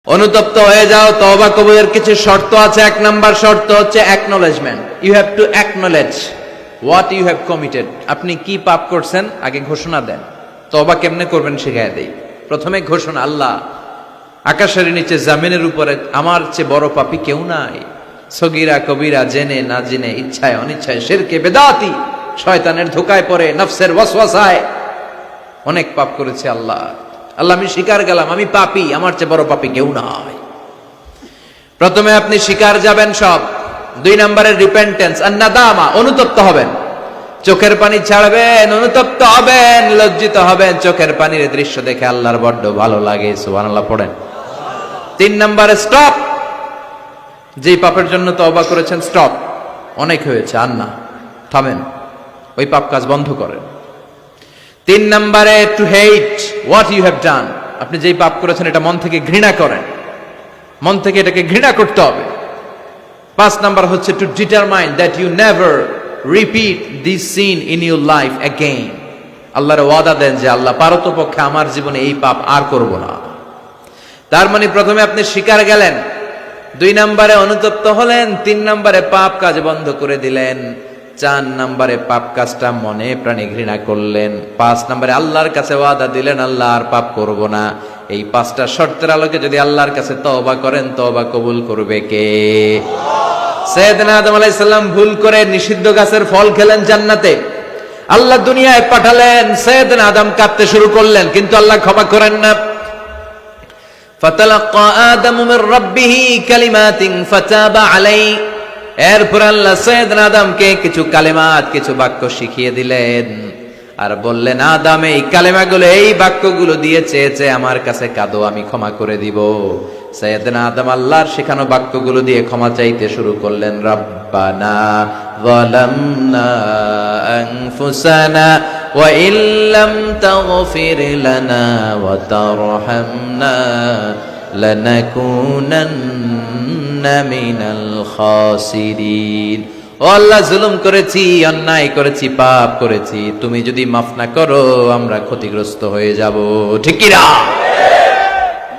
অনুতপ্ত হয়ে যাও। তওবা কবুলের কিছু শর্ত আছে। এক নাম্বার শর্ত হচ্ছে acknowledgement. You have to acknowledge what you have committed. আপনি কি পাপ করছেন আগে ঘোষণা দেন। তওবা কেমনে করবেন শিখায় দেই। প্রথমে ঘোষণা, আল্লাহ, আকাশের নিচে জামিনের উপরে আমার চেয়ে বড় পাপী কেউ নাই। সগীরা কবিরা, জেনে না জেনে, ইচ্ছায় অনিচ্ছায়, শিরকে বেদাতি, শয়তানের ধোকায় পড়ে, নফসের ওয়াসওয়াসায় অনেক পাপ করেছে। আল্লাহ আল্লাহ আমি স্বীকার গেলাম আমি পাপী, আমার চেয়ে বড় পাপী কেউ নাই। প্রথমে আপনি স্বীকার যাবেন সব। দুই নম্বরে রিপেন্টেন্স আর নাদামা, অনুতপ্ত হবেন, চোখের পানি ছাড়বেন, অনুতপ্ত হবেন, লজ্জিত হবেন। চোখের পানির দৃশ্য দেখে আল্লাহর বড্ড ভালো লাগে, সুবহানাল্লাহ পড়েন। তিন নম্বরে স্টপ। যেই পাপের জন্য তওবা করেছেন স্টপ, অনেক হয়েছে, আর না, থামেন, ওই পাপ কাজ বন্ধ করেন। তিন নম্বরে to hate what you have done. আপনি যেই পাপ করেছেন এটা মন থেকে ঘৃণা করেন, মন থেকে এটাকে ঘৃণা করতে হবে। পাঁচ নাম্বার হচ্ছে to determine that you never repeat this sin in your life again. আল্লাহর ওয়াদা দেন যে আল্লাহ পারতপক্ষে আমার জীবনে এই পাপ আর করব না। তার মানে প্রথমে আপনি স্বীকার গেলেন, দুই নম্বরে অনুতপ্ত হলেন, তিন নম্বরে পাপ কাজ বন্ধ করে দিলেন, চার নম্বরে পাপ কাজটা মনে প্রাণে ঘৃণা করলেন, পাঁচ নম্বরে আল্লাহর কাছে ওয়াদা দিলেন আল্লাহ আর পাপ করব না। এই পাঁচটা শর্তের আলোকে যদি আল্লাহর কাছে তওবা করেন, তওবা কবুল করবে কে? সাইয়েদনা আদম আলাইহিস সালাম ভুল করে নিষিদ্ধ গাছের ফল খেলেন জান্নাতে। আল্লাহ দুনিয়ায় পাঠালেন, সাইয়েদনা আদম কাঁদতে শুরু করলেন, কিন্তু আল্লাহ ক্ষমা করেন না। ফাতালাক্কা আদম মির রাব্বিহি কালিমাতিন ফাতাবা আলাইহি। এরপর আল্লাহ সাইয়েদনা আদমকে কিছু কালেমাত, কিছু বাক্য শিখিয়ে দিলেন আর বললেন, আদম এই কালেমাগুলো, এই বাক্যগুলো দিয়ে চেয়েছে আমার কাছে কাঁদো, আমি ক্ষমা করে দিব। সাইয়েদনা আদম আল্লাহর শেখানো বাক্যগুলো দিয়ে ক্ষমা চাইতে শুরু করলেন। রব্বানা যালামনা আনফুসানা ওয়া ইল্লাম তাগফির লানা ওয়া তারহামনা লানাকুনান্না মিনাল খাসিরিন। ও আল্লাহ, জুলুম করেছি, অন্যায় করেছি, পাপ করেছি, তুমি যদি মাফ না করো আমরা ক্ষতিগ্রস্ত হয়ে যাব। ঠিক কি না?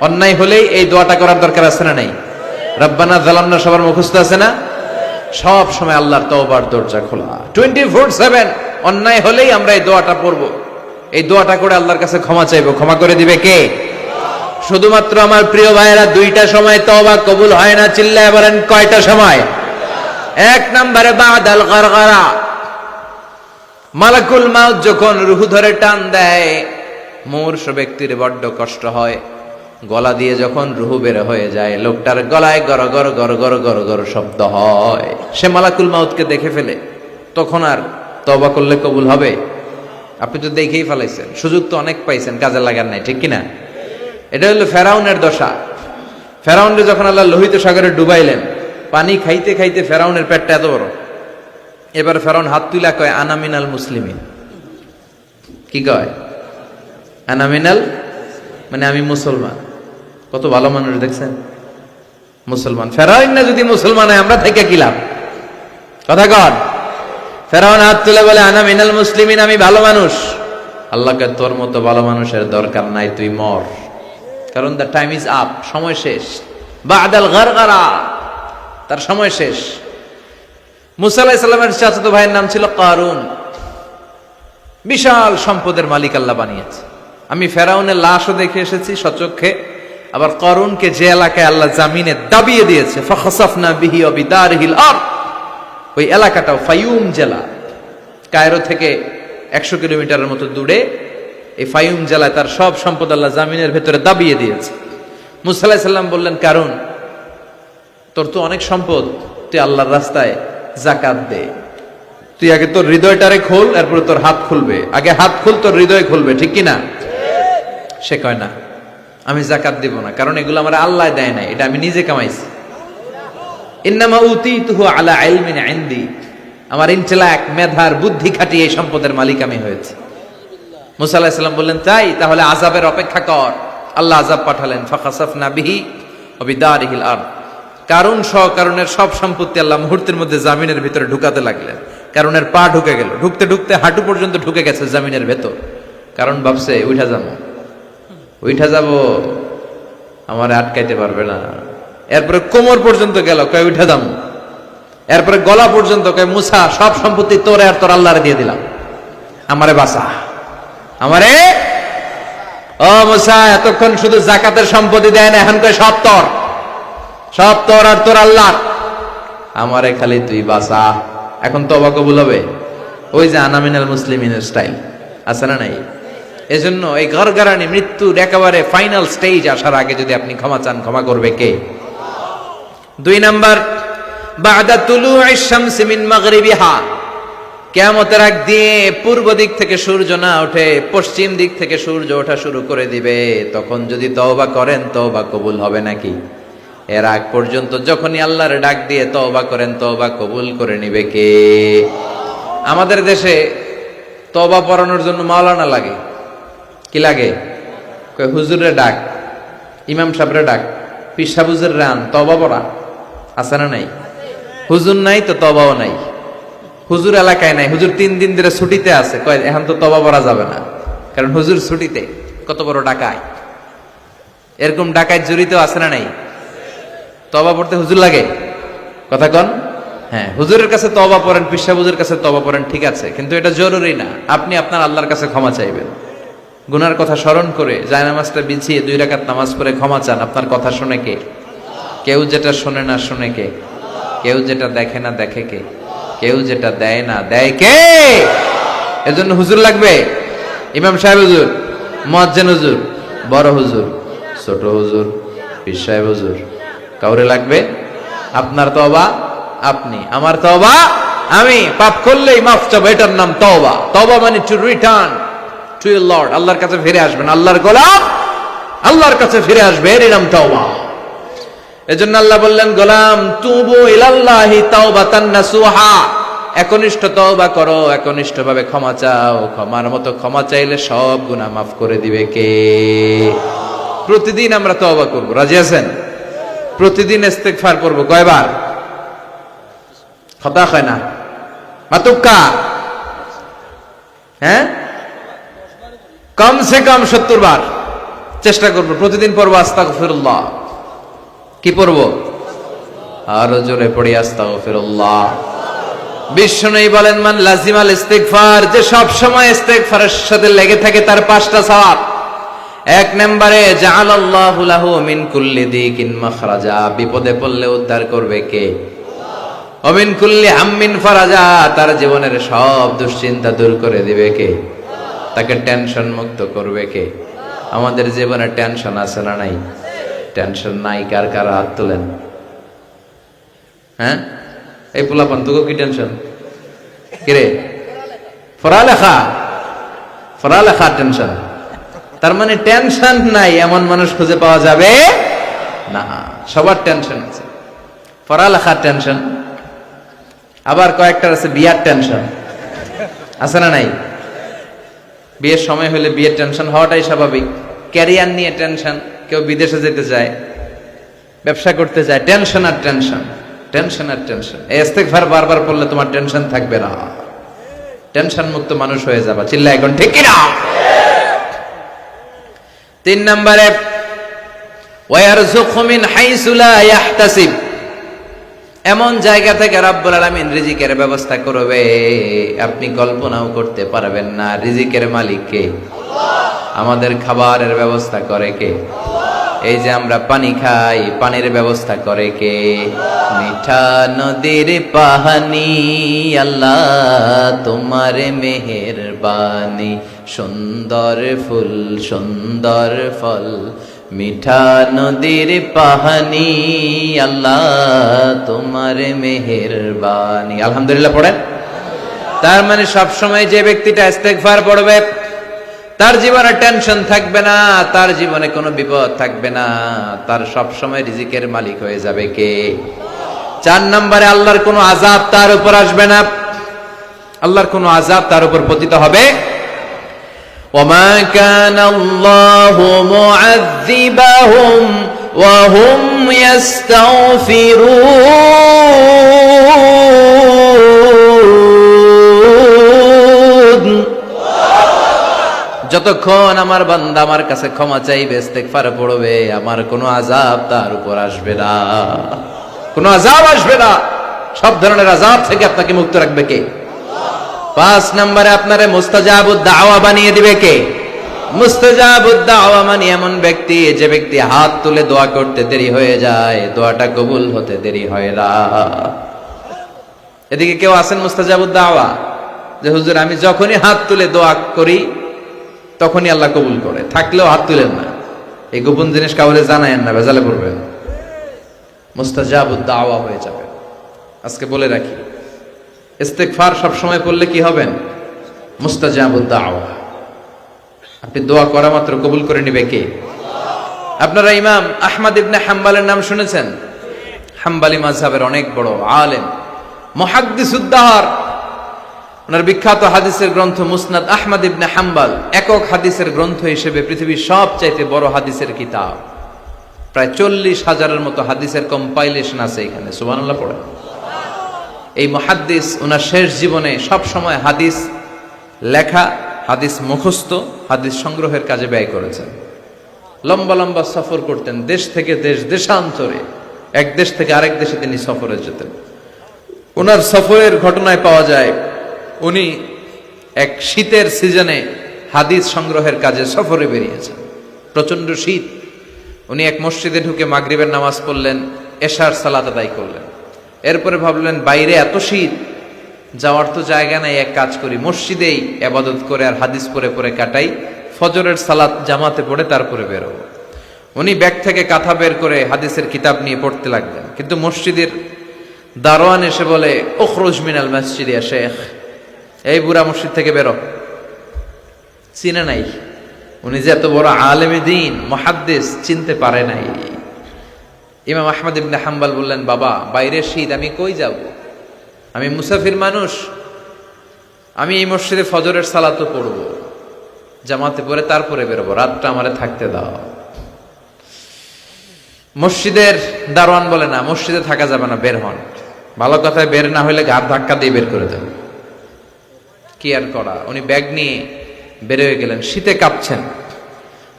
অন্যায় হলেই এই দোয়াটা করার দরকার আছে না নাই? রব্বানা যালামনা সবার মুখস্থ আছে না? সব সময় আল্লাহর তওবার দরজা খোলা 24/7। অন্যায় হলেই আমরা এই দোয়াটা পড়ব, এই দোয়াটা করে আল্লাহর কাছে ক্ষমা চাইবো। ক্ষমা করে দিবে কে? শুধুমাত্র আমার প্রিয় ভাইয়েরা, দুইটা সময় তওবা কবুল হয় না, চিল্লায় বলেন কয়টা সময়? এক নম্বরে বাদাল গারগারা, মালাকুল মাউত যখন রূহ ধরে টান দেয়, মূর্ছ ব্যক্তির বড্ড কষ্ট হয়। গলা দিয়ে যখন রূহ বের হয়ে যায়, লোকটার গলায় গর গর গর গর গর গর শব্দ হয়। সে মালাকুল মাউতকে দেখে ফেলে, তখন আর তওবা করলে কবুল হবে? আপনি তো দেখেই ফেলাইছেন, সুযোগ তো অনেক পাইছেন, কাজে লাগার নাই, ঠিক কিনা? এটা হলো ফেরাউনের দশা। ফেরাউনকে যখন আল্লাহ লোহিত সাগরে ডুবাইলেন, পানি খাইতে খাইতে ফেরাউনের পেটটা এত বড়। এবার ফেরাউন হাত তুলা কয়, আনা মিনাল মুসলিমিন। কি কয়? আনা মিনাল, মানে আমি মুসলমান। কত ভালো মানুষ দেখছেন, মুসলমান। ফেরাউন না যদি মুসলমান হয়, আমরা থেকে কি লাভ? কথা কন। ফেরাউন হাত তুলে বলে, আনা মিনাল মুসলিমিন, আমি ভালো মানুষ। আল্লাহকে, তোর মতো ভালো মানুষের দরকার নাই, তুই মর, কারণ দ্য টাইম ইজ আপ, সময় শেষ। বাদাল গারগারা, তার সময় শেষ। মুসা আলাইহিস সালামের চাচাতো ভাইয়ের নাম ছিল কারুন। বিশাল সম্পদের মালিক আল্লাহ বানিয়েছে। আমি ফেরাউনের লাশও দেখে এসেছি সচক্ষে। আবার কারুনকে যে এলাকায় আল্লাহ জামিনে দাবিয়ে দিয়েছে, ফাখাসাফনা বিহি ওয়া বিদারিহিল আরদ, ওই এলাকাটাও ফায়ুম জেলা, কায়রো থেকে 100 কিলোমিটারের মতো দূরে। এই ফায়ুম জেলায় তার সব সম্পদ আল্লাহ জামিনের ভেতরে দাবিয়ে দিয়েছে। মুসা আলাইহিস সালাম বললেন, কারুন, তোর তো অনেক সম্পদ, তুই আল্লাহর রাস্তায় যাকাত দে। তুই আগে তোর হৃদয়টারে খোল, এরপরে তোর হাত খুলবে। আগে হাত খুল, তোর হৃদয় খুলবে, ঠিক কিনা? সে কয় না, আমি যাকাত দিব না, কারণ এগুলো আমার আল্লাহ দেয় নাই, এটা আমি নিজে কামাইছি। ইন্নামা উতীতুহু আলা ইলমিন ইনদি, আমার ইন্টেলেক্ট, মেধার বুদ্ধি খাটিয়ে এই সম্পদের মালিক আমি হয়েছি। মুসা আলাইহিস সালাম বললেন, তাই তাহলে আযাবের অপেক্ষা কর। আল্লাহ আযাব পাঠালেন, ফাখাসাফনা বিহি ওয়া বিদারিহিল আরদ। কারণ কারণের সব সম্পত্তি আল্লাহ মুহূর্তের মধ্যে জামিনের ভিতরে ঢুকাতে লাগলেন। কারণের পা ঢুকে গেল, ঢুকতে ঢুকতে হাঁটু পর্যন্ত ঢুকে গেছে জামিনের ভেতর। কারণ ভাবছে উঠা যাবো, উঠা যাবো, আমার আটকাইতে পারবে না। এরপরে কোমর পর্যন্ত গেল, কয় উঠে দাম। এরপরে গলা পর্যন্ত, কয় মুসা সব সম্পত্তি তোরে আর তোর আল্লাহরে দিয়ে দিলাম, আমারে বাঁচা, আমারে। ও মুসা, এতক্ষণ শুধু জাকাতের সম্পত্তি দেয় না, এখন কয় সব তোর, সব তোর আর তোর আল্লাহ, আমারে খালি তুই বাঁচা। এখন তওবা কবুল হবে? ওই যে আনা মিনাল মুসলিমিনের স্টাইল আছে না নাই? এজন্য এই গড়গড়ানি মৃত্যুর একেবারে ফাইনাল স্টেজ আসার আগে যদি আপনি ক্ষমা চান, ক্ষমা করবে কে? 2 নাম্বার, বাদা তুলুইশ শামসি মিন মাগরিবিহা, কিয়ামতের আগ দিয়ে পূর্ব দিক থেকে সূর্য না ওঠে, পশ্চিম দিক থেকে সূর্য ওঠা শুরু করে দিবে। তখন যদি তওবা করেন, তওবা কবুল হবে নাকি? এর আগ পর্যন্ত যখনই আল্লাহর ডাক দিয়ে তওবা করেন, তওবা কবুল করে নিবে কে? আমাদের দেশে তওবা পড়ানোর জন্য মাওলানা লাগে। কি লাগে? কয় হুজুরের ডাক, ইমাম সাহেবের ডাক, পীর সাহেব হুজুর রান তওবা পড়া আছে না নাই? হুজুর নাই তো তওবাও নাই। হুজুর এলাকায় নাই, হুজুর 3 দিন ধরে ছুটিতে আছে, কয় এখন তো তওবা পড়া যাবে না, কারণ হুজুর ছুটিতে। কত বড় ডাকায়! এরকম ডাকায় জড়িত আছে না নাই? তওবা পড়তে হুজুর লাগে? কথা কন। হ্যাঁ, হুজুরের কাছে তওবা পড়েন, পীর সাহেব হুজুরের কাছে তওবা পড়েন, ঠিক আছে, কিন্তু এটা জরুরি না। আপনি আপনার আল্লাহর কাছে ক্ষমা চাইবেন, গুনার কথা স্মরণ করে জায়নামাজটা বিছিয়ে 2 রাকাত নামাজ পড়ে ক্ষমা চান। আপনার কথা শুনে কে? কেউ যেটা শোনে না শুনে কে? কেউ যেটা দেখে না দেখে কে? কেউ যেটা দেয় না দেয় কে? এজন্য হুজুর লাগবে। ইমাম সাহেব হুজুর, মুয়াজ্জিন হুজুর, বড় হুজুর, ছোট হুজুর, পীর সাহেব হুজুর, কাউরে লাগবে? আপনার তওবা আপনি, আমার তওবা আমি। পাপ করলেই মাফ চাবো, এটার নাম তওবা। তওবা মানে to return to your Lord, আল্লাহর কাছে ফিরে আসবেন। আল্লাহর গোলাম আল্লাহর কাছে ফিরে আসবে, এর নাম তওবা। এজন্য আল্লাহ বললেন, গোলাম তুবু ইলাল্লাহি তাওবাতান নাসুহা, একনিষ্ঠ তওবা করো, একনিষ্ঠভাবে ক্ষমা চাও। ক্ষমার মতো ক্ষমা চাইলে সব গুনাহ মাফ করে দিবে কে? প্রতিদিন আমরা তওবা করব, রাজি আছেন? প্রতিদিন ইস্তেগফার করব। কয়বার? কথা হয় না মাতুক্কা? হ্যাঁ, কমসে কম 70 বার চেষ্টা করব। প্রতিদিন পড়ব আস্তাগফিরুল্লাহ। কি পড়ব? আরো জোরে পড়ি আস্তাগফিরুল্লাহ। বিশ্বনবী বলেন, মান লাজিমাল ইস্তিগফার, যে সব সময় ইস্তিগফারের সাথে লেগে থাকে, তার 5টা সওয়াব। 1 নম্বরে জাআলাল্লাহু লাহু মিন কুল্লি দিকিন মাখরাজা, বিপদে পড়লে উদ্ধার করবে কে? ওয়া মিন কুল্লি হাম্মিন ফারাজা, তার জীবনের সব দুশ্চিন্তা দূর করে দিবে কে? তাকে টেনশন মুক্ত করবে কে? আমাদের জীবনে টেনশন আছে না নাই? টেনশন নাই কার কার হাত তোলেন। হ্যাঁ, এই পোলাপান তোকে কি টেনশন? কিরে, পড়ালেখা? পড়ালেখা টেনশন? তার মানে টেনশন নাই এমন মানুষ খুঁজে পাওয়া যাবে না। সবার টেনশন আছে। পড়ালেখার টেনশন, আবার কয়েকটার আছে বিয়ার টেনশন, আছে না নাই? বিয়ের সময় হলে বিয়ের টেনশন হওয়াটাই স্বাভাবিক। ক্যারিয়ার নিয়ে টেনশন, কেউ বিদেশে যেতে চায়, ব্যবসা করতে চায়, টেনশন আর টেনশন, টেনশন আর টেনশন। এই ইস্তিগফার বারবার পড়লে তোমার টেনশন থাকবে না, টেনশন মুক্ত মানুষ হয়ে যাবে। চিল্লা এখন ঠিক কিনা? 3 নম্বরে ওয়ারযুকহু মিন হাইসু লা ইয়াহতাসিব, এমন জায়গা থেকে রব্বুল আলামিন রিজিকের ব্যবস্থা করবে আপনি কল্পনাও করতে পারবেন না। রিজিকের মালিক কে? আমাদের খাবারের ব্যবস্থা করে কে? এই যে আমরা পানি খাই, পানির ব্যবস্থা করে কে? মিঠা নদীর পানি, আল্লাহ তোমার মেহেরবানি, সুন্দর ফুল সুন্দর ফল, মিঠা নদীর পানি, আল্লাহ তোমার মেহেরবানি। আলহামদুলিল্লাহ পড়েন। তার মানে সব সময় যে ব্যক্তিটা ইস্তেগফার পড়বে, তার জীবনে টেনশন থাকবে না, তার জীবনে কোনো বিপদ থাকবে না, তার সব সময় রিজিকের মালিক হয়ে যাবে কে? 4 নম্বরে আল্লাহর কোনো আযাব তার উপর আসবে না, আল্লাহর কোনো আযাব তার উপর পতিত হবে। ওয়ামা কানাল্লাহু মুআযযিবাহুম ওয়া হুম ইস্তাগফিরুন, যত যতক্ষণ আমার বান্দা আমার কাছে ক্ষমা চাইবে, ইস্তেগফার পড়বে, আমার কোনো আযাব তার উপর আসবে না, কোনো আযাব আসবে না। সব ধরনের আযাব থেকে আপনাকে মুক্ত রাখবে কে? 5 নম্বরে আপনারে মুস্তাজাবুদ দাওয়া বানিয়ে দিবে কে? মুস্তাজাবুদ দাওয়া মানে এমন ব্যক্তি, যে ব্যক্তি হাত তুলে দোয়া করতে দেরি হয়ে যায়, দোয়াটা কবুল হতে দেরি হয় না। এদিকে কেউ আছেন মুস্তাজাবুদ দাওয়া, যে হুজুর আমি যখনই হাত তুলে দোয়া করি তখনই আল্লাহ কবুল করে, থাকলেও হাত তুলেন না, এই গোপন জিনিস কাউরে জানায়েন না, ভেজালে পড়বেন, মুস্তাজাবুদ দাওয়া হয়ে যাবে। আজকে বলে রাখি, ইস্তেগফার সব সময় পড়লে কি হবেন? মুস্তাজাবুদ দাওয়া। আপনি দোয়া করা মাত্র কবুল করে নিবে কে? আপনারা ইমাম আহমদ ইবনে হাম্বলের নাম শুনেছেন? হাম্বলি মাযহাবের অনেক বড় আলেম, মুহাদ্দিসুদ্দাহর। ওনার বিখ্যাত হাদিসের গ্রন্থ মুসনাদ আহমদ ইবনে হাম্বল একক হাদিসের গ্রন্থ হিসেবে পৃথিবীর সবচাইতে বড় হাদিসের কিতাব। প্রায় 40,000-এর মতো হাদিসের কম্পাইলেশন আছে এখানে, সুবহানাল্লাহ পড়ে। এই মুহাদ্দিস ওনার শেষ জীবনে সব সময় হাদিস লেখা, হাদিস মুখস্থ, হাদিস সংগ্রহের কাজে ব্যয় করেছেন। লম্বা লম্বা সফর করতেন, দেশ থেকে দেশ, দেশান্তরে, এক দেশ থেকে আরেক দেশে তিনি সফরে যেতেন। ওনার সফরের ঘটনায় পাওয়া যায় উনি এক শীতের সিজনে হাদিস সংগ্রহের কাজে সফরে বেরিয়েছেন। প্রচন্ড শীত। উনি এক মসজিদে ঢুকে মাগরিবের নামাজ পড়লেন, এশার সালাত আদায় করলেন। এরপরে ভাবলেন বাইরে এত শীত, যাওয়ার তো জায়গা নাই, এক কাজ করি মসজিদেই ইবাদত করে আর হাদিস পড়ে পড়ে কাটাই, ফজরের সালাত জামাতে পড়ে তারপরে বেরোবো। উনি ব্যাগ থেকে কাঁথা বের করে হাদিসের কিতাব নিয়ে পড়তে লাগলেন। কিন্তু মসজিদের দারোয়ান এসে বলে, উখরুজ মিনাল মসজিদ ইয়া শেখ, এই বুড়া মসজিদ থেকে বেরো। চিনে নাই, উনি যে এত বড় আলেমে দ্বীন মুহাদ্দিস, চিনতে পারে নাই। ইমাম আহমদ ইবনে হাম্বল বললেন, বাবা বাইরে শীত, আমি কই যাব? আমি মুসাফির মানুষ, আমি এই মসজিদে ফজরের সালাতও পড়ব, জামাতে পড়ে তারপরে বেরোবো, রাতটা আমারে থাকতে দাও। মসজিদের দারোয়ান বলে, না মসজিদে থাকা যাবে না, বের হন। ভালো কথায় বের না হইলে ঘাড় ধাক্কা দিয়ে বের করে দেন। কি আর করা, উনি ব্যাগ নিয়ে বের হয়ে গেলেন। শীতে কাঁপছেন।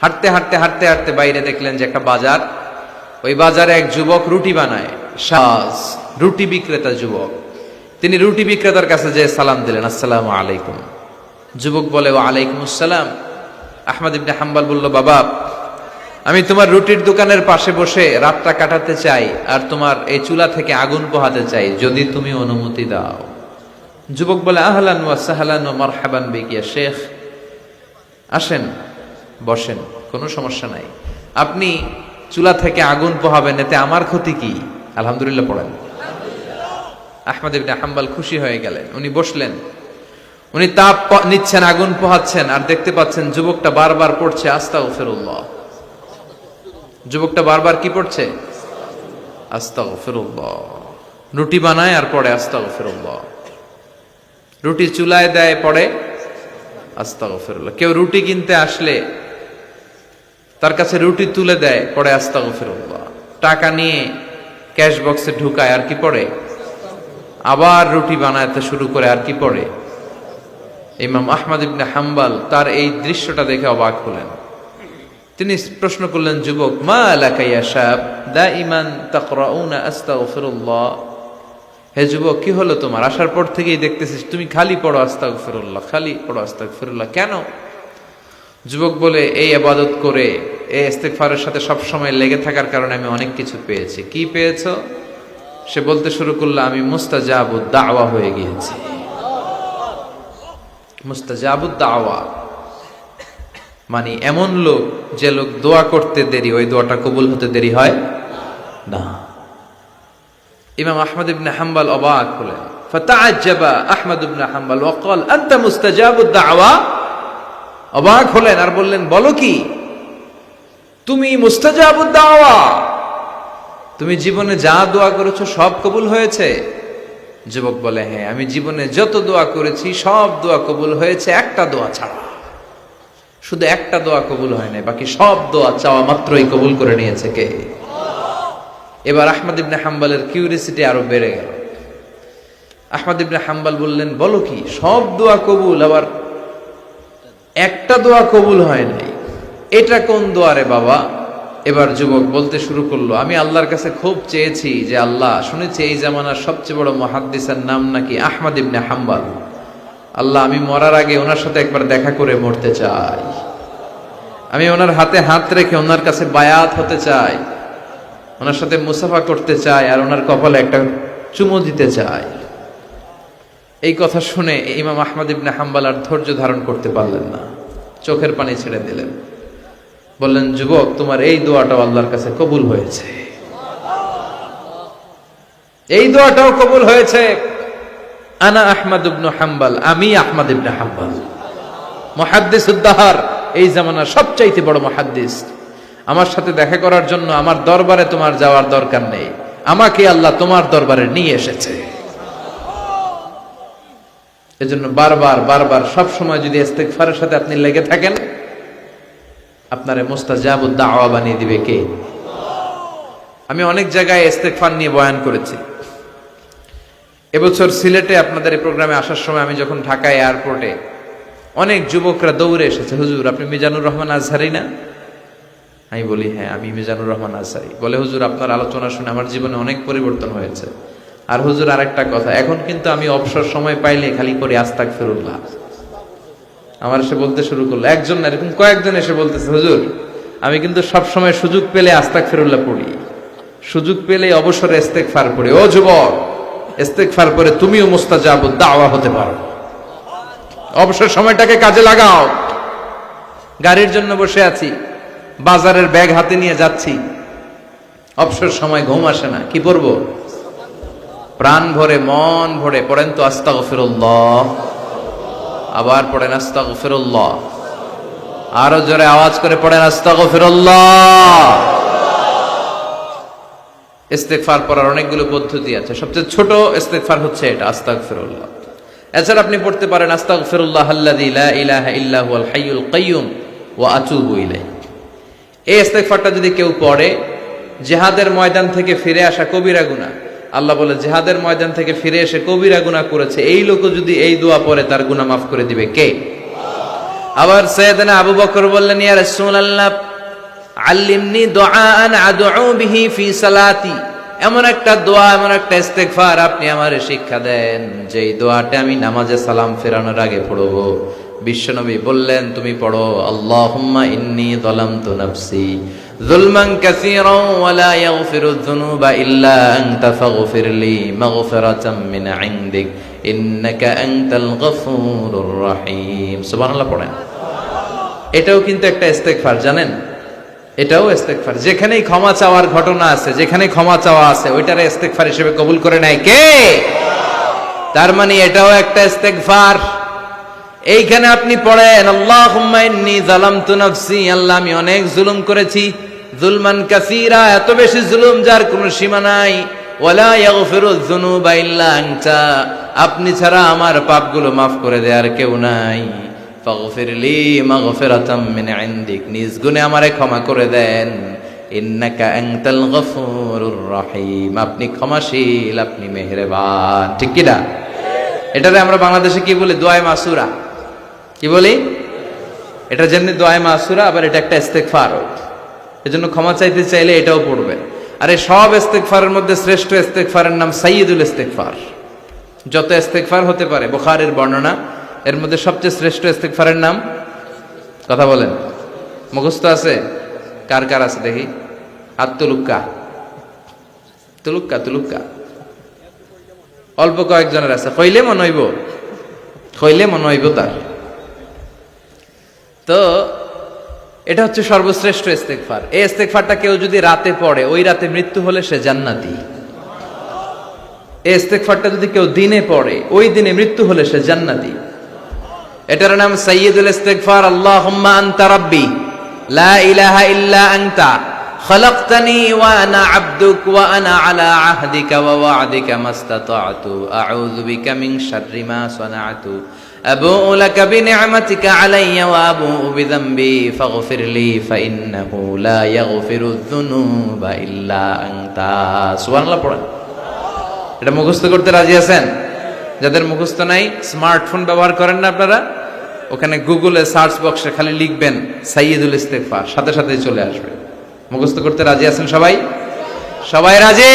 হাঁটতে হাঁটতে হাঁটতে হাঁটতে বাইরে দেখলেন যে একটা বাজার, ওই বাজারে এক যুবক রুটি বানায়, সাজ রুটি বিক্রেতা যুবক। তিনি রুটি বিক্রেতার কাছে যে সালাম দিলেন, আসসালামু আলাইকুম। যুবক বলে, ওয়া আলাইকুম আসসালাম। আহমদ ইবনে হাম্বল বলল, বাবা আমি তোমার রুটির দোকানের পাশে বসে রাতটা কাটাতে চাই, আর তোমার এই চুলা থেকে আগুন পোহাতে চাই, যদি তুমি অনুমতি দাও। যুবক বলে, আহলান ওয়া সাহলান ওয়া মারহাবান বিক ইয়া শেখ, আসেন বসেন, কোনো সমস্যা নাই। আপনি চুলা থেকে আগুন পোহাবেন, এতে আমার ক্ষতি কি? আলহামদুলিল্লাহ পড়েন। আহমদ ইবনে হাম্বল খুশি হয়ে গেলেন। উনি বসলেন, উনি তাপ নিচ্ছেন, আগুন পোহাচ্ছেন, আর দেখতে পাচ্ছেন যুবকটা বারবার পড়ছে আস্তাগফিরুল্লাহ। যুবকটা বারবার কি পড়ছে? আস্তাগফিরুল্লাহ। রুটি বানায় আর পড়ে আস্তাগফিরুল্লাহ। রুটি চুলায় দেয়, পড়ে আস্তাগফিরুল্লাহ। কেউ রুটি কিনতে আসলে তার কাছে রুটি তুলে দেয়, পড়ে আস্তাগফিরুল্লাহ। টাকা নিয়ে ক্যাশ বক্সে ঢুকায়, আর কি পড়ে? আবার রুটি বানাতে শুরু করে, আর কি পড়ে? ইমাম আহমদ ইবনে হাম্বল তার এই দৃশ্যটা দেখে অবাক হলেন। তিনি প্রশ্ন করলেন, যুবক, মা লাকা ইয়া শাব দাইমান তাকরাউনা আস্তাগফিরুল্লাহ। হে যুবক, কি হলো তোমার? আসার পর থেকেই দেখতেছিস তুমি খালি পড়ো আস্তাগফিরুল্লাহ, খালি পড়ো আস্তাগফিরুল্লাহ, কেন? যুবক বলে, এই ইবাদত করে, এই ইস্তেগফারের সাথে সব সময় লেগে থাকার কারণে আমি অনেক কিছু পেয়েছি। কি পেয়েছো? সে বলতে শুরু করলো, আমি মুস্তাজাবুদ দাওয়া হয়ে গিয়েছি। মুস্তাজাবুদ দাওয়া মানে এমন লোক, যে লোক দোয়া করতে দেরি, ওই দোয়াটা কবুল হতে দেরি হয় না। ইমাম আহমদ ইবনে হাম্বল অবাক হলেন। ফাতাআজ্জাবা আহমদ ইবনে হাম্বল ওয়া ক্বাল, আনতা মুস্তাজাবুদ দাওয়া। অবাক হলেন আর বললেন, বলো কি, তুমি মুস্তাজাবুদ দাওয়া? তুমি জীবনে যা দোয়া করেছো সব কবুল হয়েছে? যুবক বলে, হ্যাঁ, আমি জীবনে যত দোয়া করেছি সব দোয়া কবুল হয়েছে, একটা দোয়া ছাড়া। শুধু একটা দোয়া কবুল হয় না, বাকি সব দোয়া চাওয়া মাত্রই কবুল করে নিয়েছে কে? এবার আহমদ ইবনে হাম্বলের কিউরিসিটি আরো বেড়ে গেল। আহমদ ইবনে হাম্বল বললেন, বলো কি, সব দোয়া কবুল, আবার একটা দোয়া কবুল হয় নাই, এটা কোন দোয়া রে বাবা? এবার যুবক বলতে শুরু করলো, আমি আল্লাহর কাছে খুব চেয়েছি যে আল্লাহ, শুনেছি এই জামানার সবচেয়ে বড় মুহাদ্দিসের নাম নাকি আহমদ ইবনে হাম্বল। আল্লাহ, আমি মরার আগে ওনার সাথে একবার দেখা করে মরতে চাই। আমি ওনার হাতে হাত রেখে ওনার কাছে বায়াত হতে চাই, ওনার সাথে মুসাফা করতে চাই, আর ওনার কপালে একটা চুমু দিতে চাই। এই কথা শুনে ইমাম আহমদ ইবনে হাম্বল আর ধৈর্য ধারণ করতে পারলেন না, চোখের পানি ছেড়ে দিলেন। বললেন, যুবক, তোমার এই দোয়াটাও আল্লাহর কাছে কবুল হয়েছে, এই দোয়াটাও কবুল হয়েছে। আনা আহমদ ইবনে হাম্বল, আমি আহমদ ইবনে হাম্বল, মুহাদ্দিসুদ দাহর, এই জামানার সবচাইতে বড় মুহাদ্দিস। আমার সাথে দেখা করার জন্য আমার দরবারে তোমার যাওয়ার দরকার নেই, আমাকে আল্লাহ তোমার দরবারে নিয়ে এসেছে। এজন্য বারবার বারবার সব সময় যদি ইস্তেগফারের সাথে আপনি লেগে থাকেন, আপনারে মুস্তাজাবুদ দাওয়া বানিয়ে দিবে কে? আমি অনেক জায়গায় ইস্তেগফার নিয়ে বয়ান করেছি। এবছর সিলেটে আপনাদের এই প্রোগ্রামে আসার সময় আমি যখন ঢাকা এয়ারপোর্টে, অনেক যুবকরা দৌড়ে এসেছে, হুজুর আপনি মিজানুর রহমান আজহারি না? আমি বলি, হ্যাঁ আমি মিজানুর রহমান আজহারি। বলে, হুজুর আপনার আলোচনা শুনে আমার জীবনে অনেক পরিবর্তন হয়েছে। আর হুজুর আরেকটা কথা, এখন কিন্তু আমি অবসর সময় পাইলে খালি করি আস্তাগফিরুল্লাহ। আমার এসে বলতে শুরু করলো, একজন না এরকম কয়েকজন এসে বলতেছে, হুজুর আমি কিন্তু সব সময় সুযোগ পেলে আস্তাগফিরুল্লাহ পড়ি, সুযোগ পেলে অবসরে ইস্তেগফার পড়ি। ও যুবক, ইস্তেগফার করে তুমিও মুস্তাজাবুদ দাওয়া হতে পারো, অবসর সময়টাকে কাজে লাগাও। গাড়ির জন্য বসে আছি, বাজারের ব্যাগ হাতে নিয়ে যাচ্ছি, অবসর সময় ঘুম আসে না, কি পড়বো? প্রাণ ভরে মন ভরে পড়েন তো আস্তাগফিরুল্লাহ, আবার পড়েন আস্তাগফিরুল্লাহ, আরো জোরে আওয়াজ করে পড়েন আস্তাগফিরুল্লাহ। ইস্তেগফার পড়ার অনেকগুলো পদ্ধতি আছে, সবচেয়ে ছোট ইস্তেগফার হচ্ছে এটা, আস্তাগফিরুল্লাহ। এছাড়া আপনি পড়তে পারেন আস্তাগফিরুল্লাহ আল্লাযী লা ইলাহা ইল্লা হুয়াল হাইয়ুল কাইয়্যুম ওয়া আতুবু ইলাইহি। এই ইস্তেগফারটা যদি কেউ পড়ে, জিহাদের ময়দান থেকে ফিরে আসা কবিরা গুনাহ, আল্লাহ বলে জিহাদের ময়দান থেকে ফিরে এসে কবিরা গুনাহ করেছে, এই লোক যদি এই দোয়া পড়ে তার গুনাহ মাফ করে দিবে কে? আবার সাইয়েদনা আবু বকর বললেন, ইয়া রাসূলুল্লাহ আল্লিমনি দুআআন আদউ বিহি ফি সালাতি, এমন একটা দোয়া, এমন একটা ইস্তেগফার আপনি আমারে শিক্ষা দেন যেই দোয়াটা আমি নামাজে সালাম ফেরানোর আগে পড়ব। বিশ্বনবী বললেন, তুমি পড়ো, আল্লাহুম্মা ইন্নী যালামতু নাফসি যুলমান কাসীরান ওয়া লা ইয়াগফিরুয যুনুবা ইল্লা আনতা ফাগফিরলি মাগফিরাতাম মিন ইনদিক ইন্নাকা আনতাল গফুরুর রহিম। সুবহানাল্লাহ পড়েন। এটাও কিন্তু একটা ইস্তেগফার, জানেন? এটাও ইস্তেগফার। যেখানেই ক্ষমা চাওয়ার ঘটনা আছে, যেখানে ক্ষমা চাওয়া আছে, ওইটারে ইস্তেগফার হিসেবে কবুল করে নেয় কে? তার মানে এটাও একটা ইস্তেগফার। এইখানে আপনি পড়েন, আল্লাহুম্মা ইন্নী যালামতু নাফসি, আল্লাহ আমি অনেক জুলুম করেছি, যুলমান কাসীরা, এত বেশি জুলুম যার কোনো সীমা নাই, ওয়ালা ইয়াগফিরুয যুনুবা ইল্লা আনতা, আপনি ছাড়া আমার পাপগুলো মাফ করে দেয়ার কেউ নাই। ফাগফিরলি মাগফিরাতাম মিন ইনদিক, নিজ গুণে আমারে ক্ষমা করে দেন। ইন্নাকা আনতাল গফুরুর রহিম, আপনি ক্ষমাশীল, আপনি মেহেরবান। ঠিক কি না? এটারে আমরা বাংলাদেশে কি বলি? দোয়ায়ে মাসুরা। কি বলি? এটা যেমনি দোয়ায়ে মাসুরা, আবার এটা একটা ইস্তেগফার। এজন্য ক্ষমা চাইতে চাইলে এটাও পড়বে। আর এই সব ইস্তেগফারের মধ্যে শ্রেষ্ঠ ইস্তেগফারের নাম সাইয়্যিদুল ইস্তেগফার। যত ইস্তেগফার হতে পারে, বুখারীর বর্ণনা, এর মধ্যে সবচেয়ে শ্রেষ্ঠ ইস্তেগফারের নাম, কথা বলেন, মুখস্থ আছে? কার কার আছে দেখি? হাত তুলুক্কা, তুলুক্কা তুলুক্কা, অল্প কয়েকজনের আছে। কইলে মনে হইব, কইলে মনে হইব তার। তো এটা হচ্ছে সর্বশ্রেষ্ঠ ইস্তেগফার। এই ইস্তেগফারটা কেউ যদি রাতে পড়ে, ওই রাতে মৃত্যু হলে সে জান্নাতি। এই ইস্তেগফারটা যদি কেউ দিনে পড়ে, ওই দিনে মৃত্যু হলে সে জান্নাতি। এটার নাম সাইয়্যিদুল ইস্তেগফার। আল্লাহুম্মা আনতা রাব্বি লা ইলাহা ইল্লা আনতা খালাকতানি ওয়া আনা আবদুক ওয়া আনা আলা আহদিকা ওয়া ওয়া'দিকা মাস্তাতা'তু আউযু বিকা মিন শাররি মা সানা'তু আবু'ু লাকা বিনি'মাতিকা আলাইয়া ওয়া আবু'ু বিযামবি ফাগফিরলি ফাইন্নাহু লা ইয়াগফিরুয যুনুবা ইল্লা আনতা। সুবহানাল্লাহ পড়েন। এটা মুখস্থ করতে রাজি আছেন? যাদের মুখস্থ নাই, স্মার্টফোন ব্যবহার করেন না আপনারা? ওখানে গুগলে সার্চ বক্সে খালি লিখবেন সাইয়্যিদুল ইস্তেগফার, সাথে সাথে চলে আসবে। মুখস্থ করতে রাজি আছেন সবাই? সবাই রাজি?